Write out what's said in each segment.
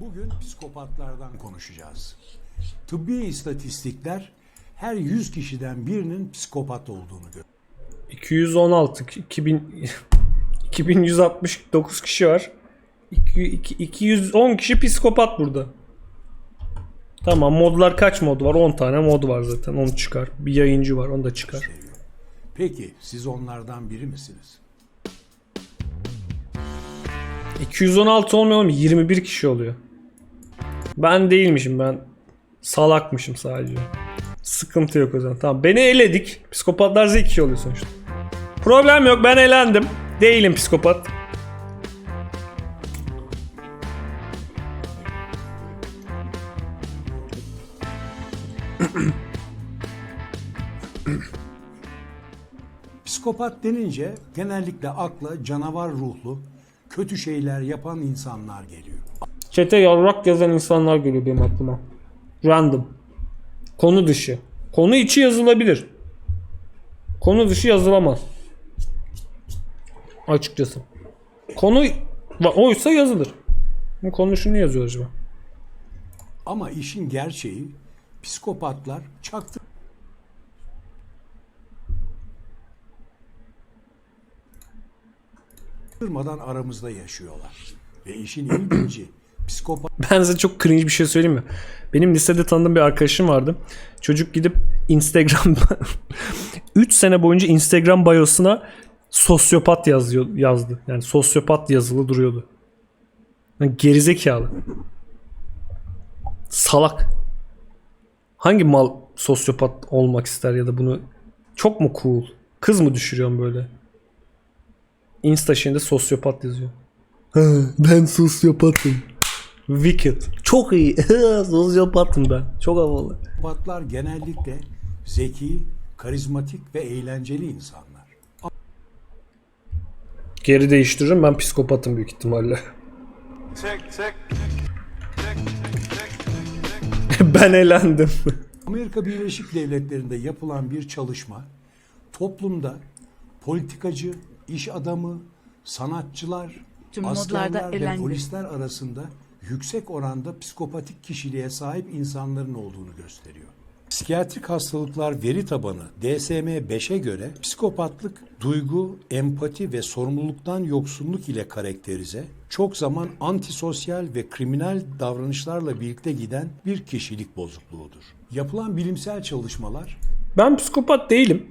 Bugün psikopatlardan konuşacağız. Tıbbi istatistikler her 100 kişiden birinin psikopat olduğunu gösteriyor. 216 2000 2169 kişi var. 210 kişi psikopat burada. Tamam, modlar kaç mod var? 10 tane mod var zaten. Onu çıkar. Bir yayıncı var, onu da çıkar. Peki siz onlardan biri misiniz? 216 olmuyor mu? 21 kişi oluyor. Ben değilmişim, ben salakmışım sadece. Sıkıntı yok o zaman. Tamam, beni eledik. Psikopatlar zeki oluyor sonuçta. Problem yok, ben elendim. Değilim psikopat. Psikopat denince genellikle akla canavar ruhlu, kötü şeyler yapan insanlar geliyor. Çete yarrak yazan insanlar geliyor benim aklıma. Random. Konu dışı. Konu içi yazılabilir. Konu dışı yazılamaz. Açıkçası. Konu oysa yazılır. Bu konu şunu yazıyor acaba? Ama işin gerçeği psikopatlar çaktırmadan aramızda yaşıyorlar. Ve işin ilginci Ben size çok cringe bir şey söyleyeyim mi? Benim lisede tanıdığım bir arkadaşım vardı. Çocuk gidip Instagram 3 sene boyunca Instagram biosuna sosyopat yazdı. Yani sosyopat yazılı duruyordu. Yani gerizekalı. Salak. Hangi mal sosyopat olmak ister ya da bunu çok mu cool? Kız mı düşürüyorsun böyle? Insta şeyinde sosyopat yazıyor. Ben sosyopatım. Wicked. Çok iyi. Sosyopatım ben. Çok havalı. psikopatlar genellikle zeki, karizmatik ve eğlenceli insanlar. Geri değiştiririm, ben psikopatım büyük ihtimalle. Ben elendim. Amerika Birleşik Devletleri'nde yapılan bir çalışma toplumda politikacı, iş adamı, sanatçılar, Tüm modlarda askerler ve elendi. polisler arasında yüksek oranda psikopatik kişiliğe sahip insanların olduğunu gösteriyor. Psikiyatrik hastalıklar veri tabanı DSM-5'e göre psikopatlık duygu, empati ve sorumluluktan yoksunluk ile karakterize, çok zaman antisosyal ve kriminal davranışlarla birlikte giden bir kişilik bozukluğudur. Yapılan bilimsel çalışmalar Ben psikopat değilim.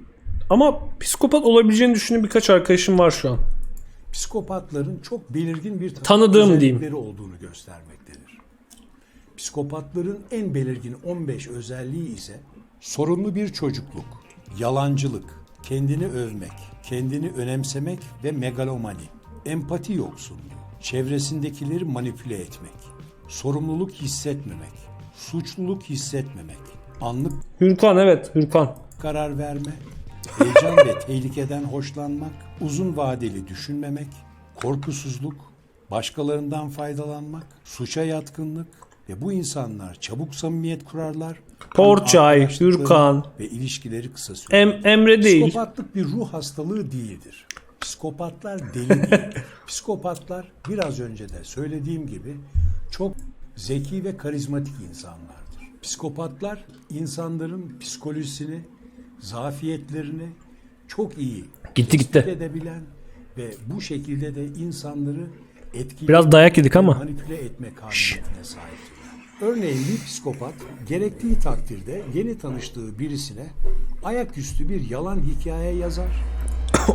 Ama psikopat olabileceğini düşündüğüm birkaç arkadaşım var şu an. psikopatların çok belirgin bir takım Tanıdığım özellikleri diyeyim. olduğunu göstermektedir. Psikopatların en belirgin 15 özelliği ise sorunlu bir çocukluk, yalancılık, kendini övmek, kendini önemsemek ve megalomani, empati yoksunluğu, çevresindekileri manipüle etmek, sorumluluk hissetmemek, suçluluk hissetmemek, anlık Hürkan, evet, Hürkan. karar verme, heyecan ve tehlikeden hoşlanmak, uzun vadeli düşünmemek, korkusuzluk, başkalarından faydalanmak, suça yatkınlık ve bu insanlar çabuk samimiyet kurarlar. Porçay, Arkadaşlıkları Hürkan. ve ilişkileri kısa sürer. Emre değil. Psikopatlık bir ruh hastalığı değildir. Psikopatlar deli değildir. Psikopatlar biraz önce de söylediğim gibi çok zeki ve karizmatik insanlardır. Psikopatlar insanların psikolojisini, zafiyetlerini çok iyi Gitti. tespit edebilen ve bu şekilde de insanları etkili Biraz dayak yedik ama. manipüle etme kabiliyetine sahiptir. Örneğin bir psikopat gerektiği takdirde yeni tanıştığı birisine ayaküstü bir yalan hikaye yazar.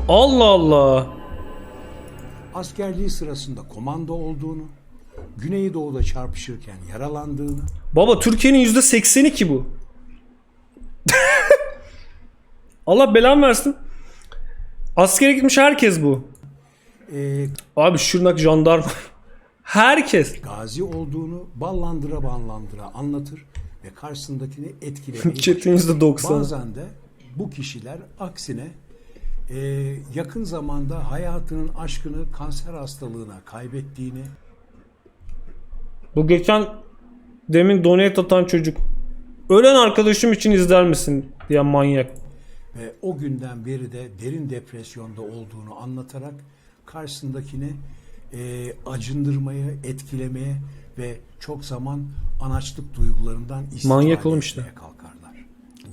Allah Allah. Askerliği sırasında komando olduğunu, Güneydoğu'da çarpışırken yaralandığını, Baba, Türkiye'nin %82 bu. Allah belanı versin. Askere gitmiş herkes bu. Abi Şırnak jandarma. Herkes. gazi olduğunu ballandıra anlatır ve karşısındakini etkilemeyi Çetin %90. Bazen de bu kişiler aksine yakın zamanda hayatının aşkını kanser hastalığına kaybettiğini, Bu geçen demin donate atan çocuk. Ölen arkadaşım için izler misin diyen manyak. ve o günden beri de derin depresyonda olduğunu anlatarak karşısındakine acındırmaya, etkilemeye ve çok zaman anaçlık duygularından Manyak oğlum işte. etmeye kalkarlar.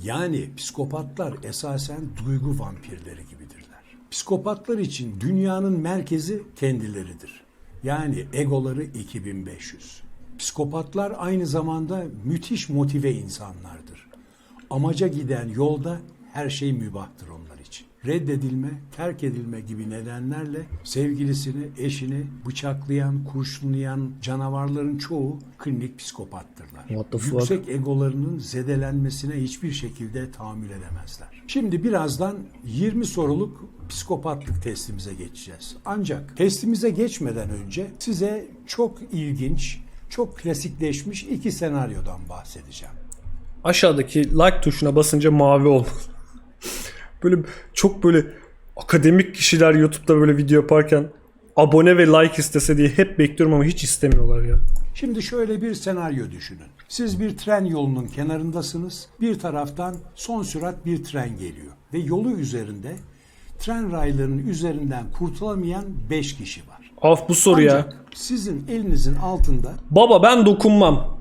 Yani psikopatlar esasen duygu vampirleri gibidirler. Psikopatlar için dünyanın merkezi kendileridir. Yani egoları 2500. Psikopatlar aynı zamanda müthiş motive insanlardır. Amaca giden yolda her şey mübahtır onlar için. Reddedilme, terk edilme gibi nedenlerle sevgilisini, eşini bıçaklayan, kurşunlayan canavarların çoğu klinik psikopattırlar. What the fuck? Yüksek egolarının zedelenmesine hiçbir şekilde tahammül edemezler. Şimdi birazdan 20 soruluk psikopatlık testimize geçeceğiz. Ancak testimize geçmeden önce size çok ilginç, çok klasikleşmiş iki senaryodan bahsedeceğim. Aşağıdaki like tuşuna basınca mavi olmalı. Böyle çok böyle akademik kişiler YouTube'da böyle video yaparken abone ve like istese diye hep bekliyorum ama hiç istemiyorlar ya. Şimdi şöyle bir senaryo düşünün. Siz bir tren yolunun kenarındasınız. Bir taraftan son sürat bir tren geliyor. Ve yolu üzerinde tren raylarının üzerinden kurtulamayan 5 kişi var. Af bu soru ya. Ancak sizin elinizin altında Baba ben dokunmam.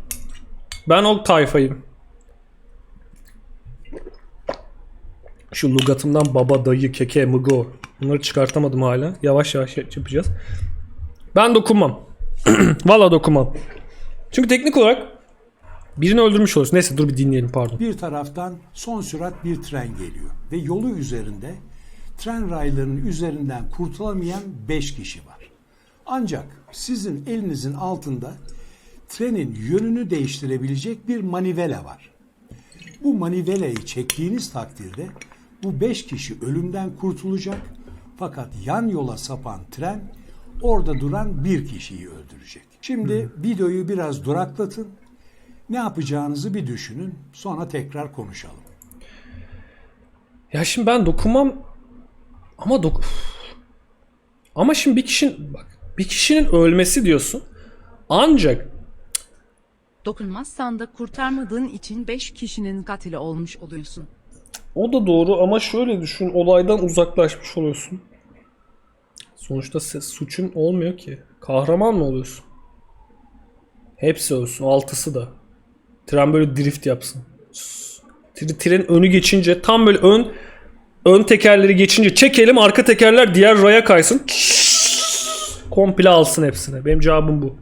Ben o tayfayım. Şu lugatımdan baba, dayı, keke, mıgo. Bunları çıkartamadım hala. Yavaş yavaş yapacağız. Ben dokunmam. Valla dokunmam. Çünkü teknik olarak birini öldürmüş olursun. Neyse dur bir dinleyelim pardon. bir taraftan son sürat bir tren geliyor. Ve yolu üzerinde tren raylarının üzerinden kurtulamayan 5 kişi var. Ancak sizin elinizin altında trenin yönünü değiştirebilecek bir manivela var. Bu manivelayı çektiğiniz takdirde bu 5 kişi ölümden kurtulacak. Fakat yan yola sapan tren orada duran bir kişiyi öldürecek. Şimdi videoyu biraz duraklatın. Ne yapacağınızı bir düşünün. Sonra tekrar konuşalım. Ya şimdi ben dokunmam ama ama şimdi bir kişinin ölmesi diyorsun. Ancak Dokunmazsan da kurtarmadığın için 5 kişinin katili olmuş oluyorsun. o da doğru ama şöyle düşün, olaydan uzaklaşmış oluyorsun. Sonuçta suçun olmuyor ki. Kahraman mı oluyorsun? Hepsi ölsün, altısı da. Tren böyle drift yapsın. Trenin önü geçince tam böyle ön tekerleri geçince çekelim, arka tekerler diğer raya kaysın. Komple alsın hepsini. Benim cevabım bu.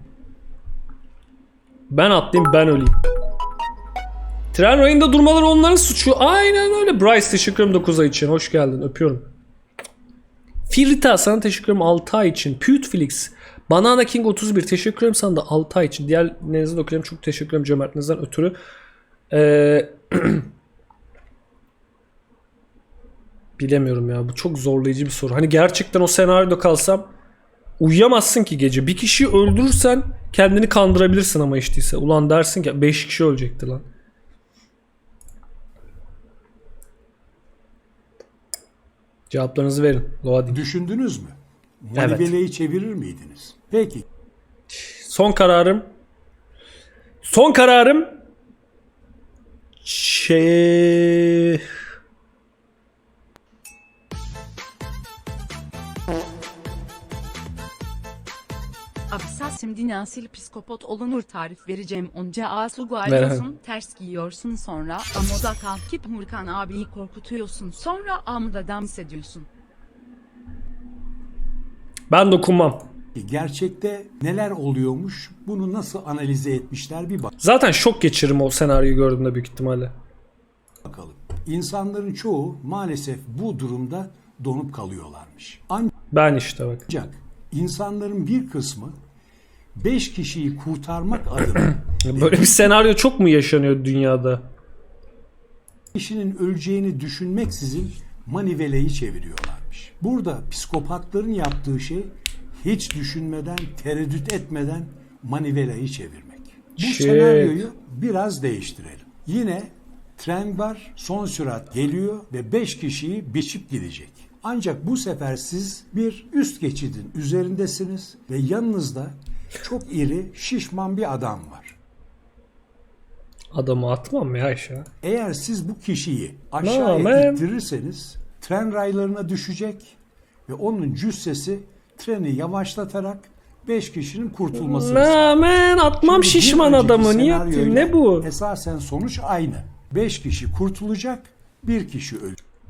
Ben atlayayım, ben öleyim. Tren rayında durmaları onların suçu. Aynen öyle. Bryce teşekkür ederim 9 ay için. Hoş geldin. Öpüyorum. Firita sana teşekkür ederim 6 ay için. Pewtflix. Banana King 31 teşekkür ederim sana da 6 ay için. Diğerlerinize de okuyayım. Çok teşekkür ederim cömertliğinizden ötürü. Bilemiyorum ya. Bu çok zorlayıcı bir soru. Hani gerçekten o senaryoda kalsam uyuyamazsın ki gece. Bir kişiyi öldürürsen kendini kandırabilirsin ama işteyse. Ulan dersin ki 5 kişi ölecekti lan. Cevaplarınızı verin. Loading. Düşündünüz mü? Evet. Manivelayı çevirir miydiniz? Peki. Son kararım. Son kararım. Absasim nasil psikopat olunur tarif vereceğim. Onca asu Ver. galiyorsun, ters giyiyorsun sonra amoda kalkıp Murkan abiyi korkutuyorsun sonra amuda dans ediyorsun. Ben dokunmam. Gerçekte neler oluyormuş? Bunu nasıl analize etmişler bir Zaten şok geçiririm o senaryoyu gördüğümde büyük ihtimalle. bakalım. İnsanların çoğu maalesef bu durumda donup kalıyorlarmış. Ben işte bak. Ancak insanların bir kısmı 5 kişiyi kurtarmak adına Böyle bir senaryo çok mu yaşanıyor dünyada? kişinin öleceğini düşünmeksizin manivelayı çeviriyorlarmış. Burada psikopatların yaptığı şey hiç düşünmeden, tereddüt etmeden manivelayı çevirmek. Bu senaryoyu biraz değiştirelim. Yine tren var, son sürat geliyor ve 5 kişiyi biçip gidecek. Ancak bu sefer siz bir üst geçidin üzerindesiniz ve yanınızda çok iri, şişman bir adam var. Adamı atmam ya aşağı. Eğer siz bu kişiyi aşağıya man. ittirirseniz tren raylarına düşecek ve onun cüssesi treni yavaşlatarak 5 kişinin kurtulmasını sağlar. Hemen atmam Şimdi bir şişman önceki adamı. Niye senaryoyla atayım? Ne bu? Esasen sonuç aynı. 5 kişi kurtulacak, 1 kişi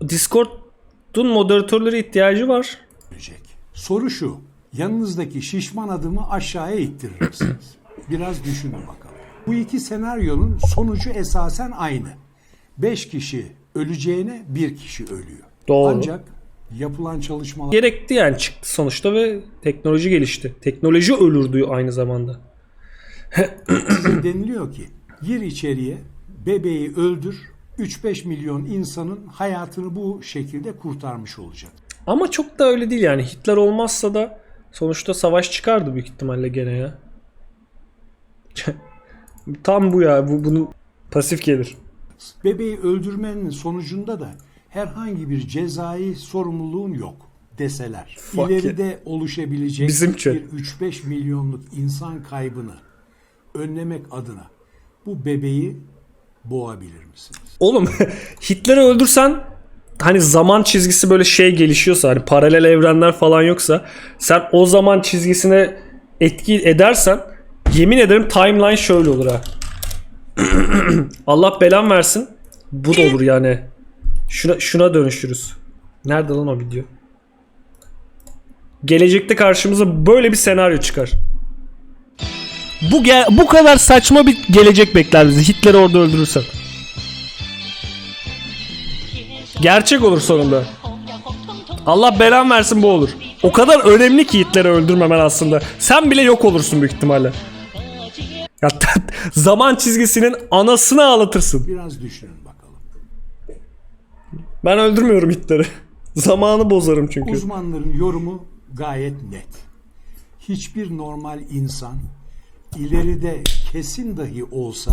Discord'un moderatörlere ihtiyacı var. ölecek. Soru şu, yanınızdaki şişman adamı aşağıya ittirir misiniz? Biraz düşünün bakalım. Bu iki senaryonun sonucu esasen aynı. 5 kişi öleceğine 1 kişi ölüyor. Doğru. Ancak yapılan çalışmalar Gerekti yani, çıktı sonuçta ve teknoloji gelişti. Teknoloji ölürdü aynı zamanda. deniliyor ki gir içeriye, bebeği öldür, 3-5 milyon insanın hayatını bu şekilde kurtarmış olacak. Ama çok da öyle değil yani. Hitler olmazsa da sonuçta savaş çıkardı büyük ihtimalle gene ya. Tam bu ya. Bunun pasif gelir. Bebeği öldürmenin sonucunda da herhangi bir cezai sorumluluğun yok deseler. Fuck İleride oluşabilecek Bizim bir çöl. 3-5 milyonluk insan kaybını önlemek adına bu bebeği boğabilir misiniz? Oğlum Hitler'i öldürsen, hani zaman çizgisi böyle şey gelişiyorsa, hani paralel evrenler falan yoksa, sen o zaman çizgisine etki edersen yemin ederim timeline şöyle olur ha. Allah belan versin. Bu da olur yani. Şuna dönüşürüz. Nerede lan o video? Gelecekte karşımıza böyle bir senaryo çıkar. Bu kadar saçma bir gelecek bekler bizi. Hitler'i orada öldürürsen. Gerçek olur sonunda. Allah belan versin, bu olur. O kadar önemli ki Hitler'i öldürmemen aslında. Sen bile yok olursun büyük ihtimalle. Ya, zaman çizgisinin anasını ağlatırsın. Biraz düşünün bakalım. Ben öldürmüyorum Hitler'i. Zamanı bozarım çünkü. Uzmanların yorumu gayet net. Hiçbir normal insan ileride kesin dahi olsa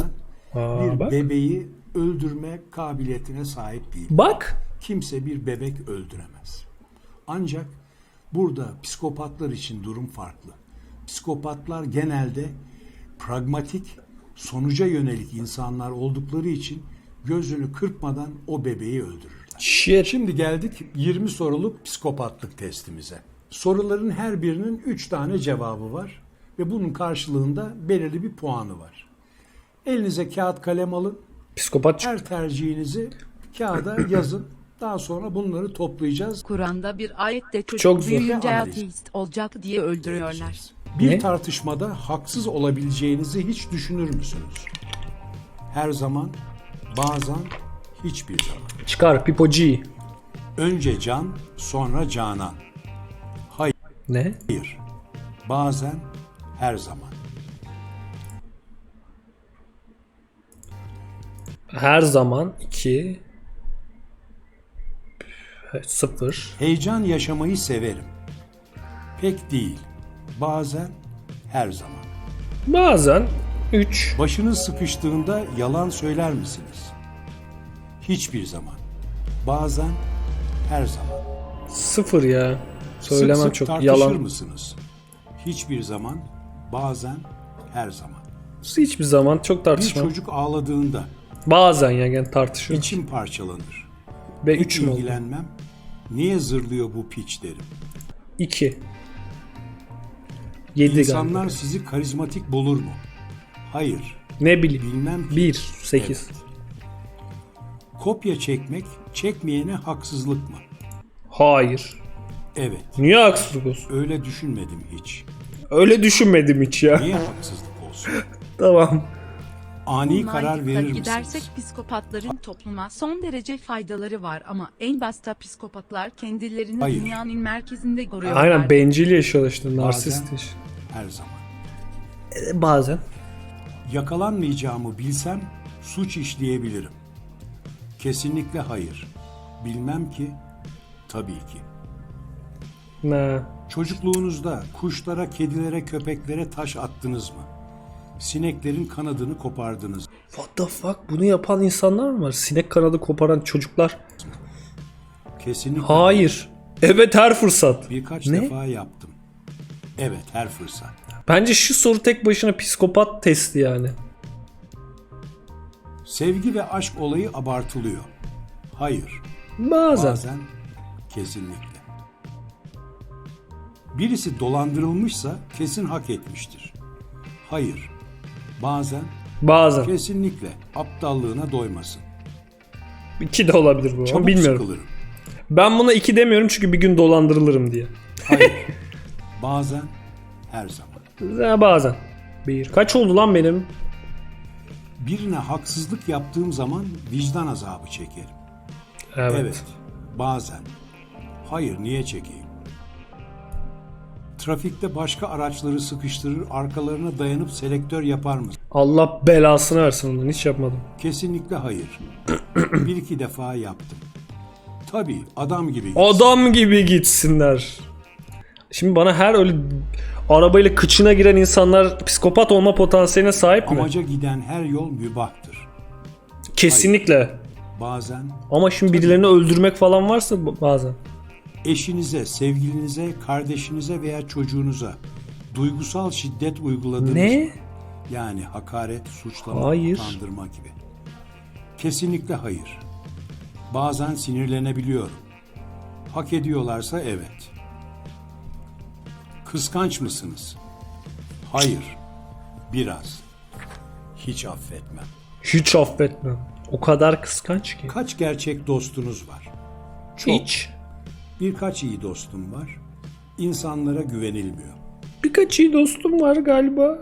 bir bak. bebeği öldürme kabiliyetine sahip değil. Bak. Kimse bir bebek öldüremez. Ancak burada psikopatlar için durum farklı. Psikopatlar genelde pragmatik, sonuca yönelik insanlar oldukları için gözünü kırpmadan o bebeği öldürürler. Shit. Şimdi geldik 20 soruluk psikopatlık testimize. Soruların her birinin 3 tane cevabı var ve bunun karşılığında belirli bir puanı var. Elinize kağıt kalem alın. Psikopat. Her tercihinizi kağıda yazın. Daha sonra bunları toplayacağız. Kur'an'da bir ayette çocuk Çok zor. büyüyünce Analiz. ateist olacak diye öldürüyorlar. Bir Ne? tartışmada haksız olabileceğinizi hiç düşünür müsünüz? Her zaman, bazen, hiçbir zaman. Çıkar Pipo G. Önce can, sonra canan. Ne? Hayır. Bazen, her zaman. Her zaman 2 0. Heyecan yaşamayı severim. Pek değil. Bazen, her zaman. Bazen 3. Başınız sıkıştığında yalan söyler misiniz? Hiçbir zaman. Bazen, her zaman. 0 ya. Söylemem Sık sık çok tartışır yalan. mısınız? Hiçbir zaman, bazen, her zaman. Hiçbir zaman çok Bir tartışmam. çocuk ağladığında Bazen ya, yani tartışıyorum. içim parçalanır. Ve Hiç 3 mü oldu? ilgilenmem. Niye zırlıyor bu piç derim. 2. 7 İnsanlar galiba. sizi karizmatik bulur mu? Hayır. Ne bileyim. Bilmem ki. 1 8. Evet. Kopya çekmek çekmeyene haksızlık mı? Hayır. Evet. Niye haksızlık olsun? Öyle düşünmedim hiç. Öyle düşünmedim hiç ya. Niye haksızlık olsun? Tamam. Ani Bu karar mantıkla verir gidersek misiniz? psikopatların topluma son derece faydaları var ama en başta psikopatlar kendilerini Hayır. dünyanın merkezinde görüyorlar. Aynen, bencil yaşıyor işte. Narsist Bazen, iş. her zaman. Bazen. Yakalanmayacağımı bilsem suç işleyebilirim. Kesinlikle hayır. Bilmem ki, tabii ki. Ne? Çocukluğunuzda kuşlara, kedilere, köpeklere taş attınız mı? Sineklerin kanadını kopardınız mı? What the fuck? Bunu yapan insanlar mı var? Sinek kanadı koparan çocuklar. Kesinlikle. Hayır. Evet, her fırsat. Birkaç Ne? defa yaptım. Evet, her fırsat. Bence şu soru tek başına psikopat testi yani. Sevgi ve aşk olayı abartılıyor. Hayır. Bazen. Bazen, kesinlikle. Birisi dolandırılmışsa kesin hak etmiştir. Hayır. Bazen, Bazen. kesinlikle aptallığına doymasın. 2 de olabilir bu ama Çabuk bilmiyorum. sıkılırım. Ben buna 2 demiyorum çünkü bir gün dolandırılırım diye. Hayır. Bazen, her zaman. Bazen. Kaç oldu lan benim? Birine haksızlık yaptığım zaman vicdan azabı çekerim. Evet. Bazen. Hayır, niye çekeyim? Trafikte başka araçları sıkıştırır, arkalarına dayanıp selektör yapar mısın? Allah belasını versin ondan, hiç yapmadım. Kesinlikle hayır. Bir iki defa yaptım. Tabii, adam gibi gitsin. Adam gibi gitsinler. Şimdi bana her öyle arabayla kıçına giren insanlar psikopat olma potansiyeline sahip mi? Amaca giden her yol mübahtır. Kesinlikle. Bazen Ama şimdi birilerini öldürmek falan varsa bazen. eşinize, sevgilinize, kardeşinize veya çocuğunuza duygusal şiddet uyguladınız Ne? mı? Yani hakaret, suçlama, Hayır. utandırma gibi. Kesinlikle hayır. Bazen sinirlenebiliyorum. Hak ediyorlarsa evet. Kıskanç mısınız? Hayır. Biraz. Hiç affetmem. Hiç affetmem. O kadar kıskanç ki. Kaç gerçek dostunuz var? Çok. Hiç. Birkaç iyi dostum var. İnsanlara güvenilmiyor. Birkaç iyi dostum var galiba.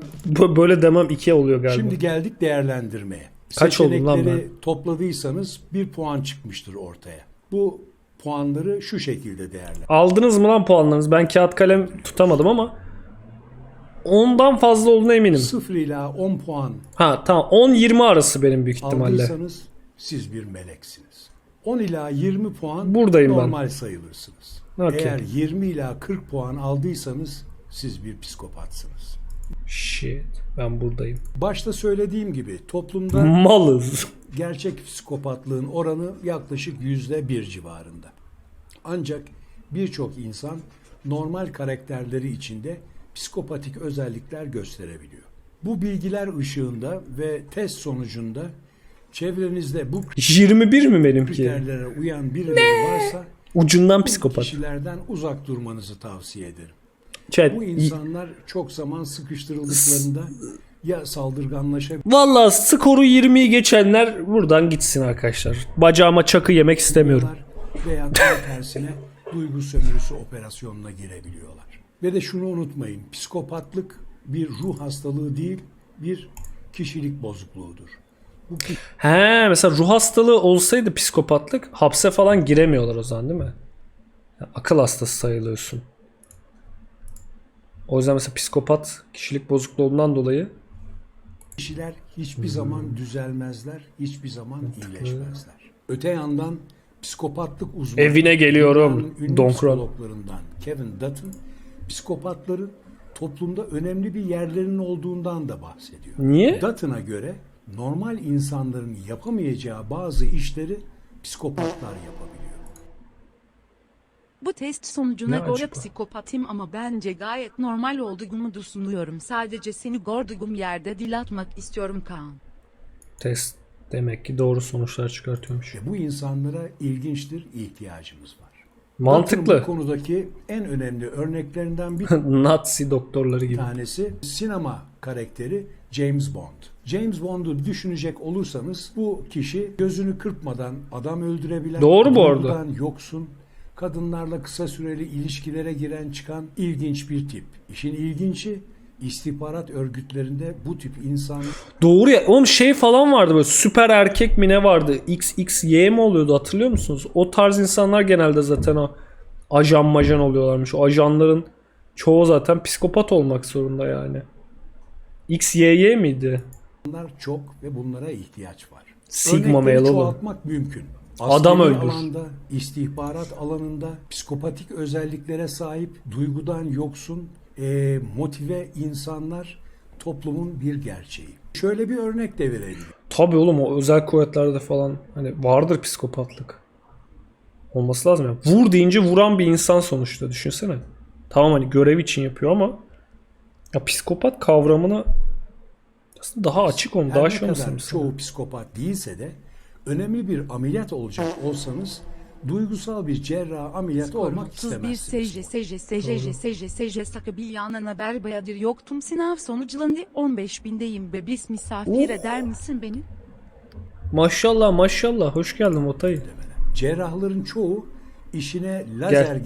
Böyle demem 2 oluyor galiba. Şimdi geldik değerlendirmeye. Kaç oldum lan Seçenekleri topladıysanız bir puan çıkmıştır ortaya. Bu puanları şu şekilde değerlendirin. Aldınız mı lan puanlarınızı? Ben kağıt kalem tutamadım ama 10'dan fazla olduğuna eminim. 0 ila 10 puan Ha tamam, 10-20 arası benim büyük ihtimalle. aldıysanız siz bir meleksiniz. 10 ila 20 puan Buradayım ben. normal sayılırsınız. Okey. Eğer 20 ila 40 puan aldıysanız siz bir psikopatsınız. Shit, ben buradayım. Başta söylediğim gibi toplumda Malız. gerçek psikopatlığın oranı yaklaşık %1 civarında. Ancak birçok insan normal karakterleri içinde psikopatik özellikler gösterebiliyor. Bu bilgiler ışığında ve test sonucunda çevrenizde bu 21 mi benimki? kriterlere uyan birileri varsa Ucundan bu psikopat. kişilerden uzak durmanızı tavsiye ederim. Chat. Bu insanlar çok zaman sıkıştırıldıklarında ya saldırganlaşabilir Valla skoru 20'yi geçenler buradan gitsin arkadaşlar. Bacağıma çakı yemek istemiyorum. veya tam tersine duygu sömürüsü operasyonuna girebiliyorlar. Ve de şunu unutmayın, psikopatlık bir ruh hastalığı değil, bir kişilik bozukluğudur. Bu He, mesela ruh hastalığı olsaydı psikopatlık hapse falan giremiyorlar o zaman değil mi? Ya, akıl hastası sayılıyorsun. O yüzden mesela psikopat kişilik bozukluğundan dolayı kişiler hiçbir zaman düzelmezler, hiçbir zaman iyileşmezler. Öte yandan psikopatlık uzmanı Evine geliyorum, dünyanın ünlü Don Kron. psikologlarından Kevin Dutton, psikopatların toplumda önemli bir yerlerinin olduğundan da bahsediyor. Niye? Dutton'a göre normal insanların yapamayacağı bazı işleri psikopatlar yapabiliyor. Bu test sonucuna Ne göre acaba? psikopatım ama bence gayet normal olduğumu düşünüyorum. Sadece seni gördüğüm yerde dil atmak istiyorum Kaan. test demek ki doğru sonuçlar çıkartıyormuş. Ve bu insanlara ilginçtir, ihtiyacımız var. Dutton'un Mantıklı. bu konudaki en önemli örneklerinden bir Nazi doktorları gibi. tanesi sinema karakteri James Bond. James Bond'u düşünecek olursanız bu kişi gözünü kırpmadan adam öldürebilen, Doğru bu arada. duygudan yoksun, kadınlarla kısa süreli ilişkilere giren çıkan ilginç bir tip. İşin ilginci istihbarat örgütlerinde bu tip insan Doğru ya. Oğlum şey falan vardı, böyle süper erkek mi ne vardı? XXY mi oluyordu, hatırlıyor musunuz? O tarz insanlar genelde zaten o ajan majan oluyorlarmış. O ajanların çoğu zaten psikopat olmak zorunda yani. XYY miydi? çok ve bunlara ihtiyaç var. Sigma Örnekleri male oğlum. çoğaltmak mümkün. Adam Askeri öldür. alanda, istihbarat alanında psikopatik özelliklere sahip, duygudan yoksun, motive insanlar toplumun bir gerçeği. Şöyle bir örnek de verelim. Tabii oğlum, o özel kuvvetlerde falan hani vardır psikopatlık. Olması lazım ya. Vur deyince vuran bir insan sonuçta, düşünsene. Tamam hani görev için yapıyor ama ya psikopat kavramına aslında daha açık olun, Her daha ne şey kadar olmasın. çoğu psikopat değilse de önemli bir ameliyat olacak olsanız duygusal bir cerrah ameliyatı olmak 31 istemezsiniz. SC Sakabilyan'ın haber bayadır yoktum sınav sonuçlarında 15.000'deyim be bis misafir eder misin beni? Maşallah maşallah. Hoş geldin Otay. Cerrahların çoğu işine lazer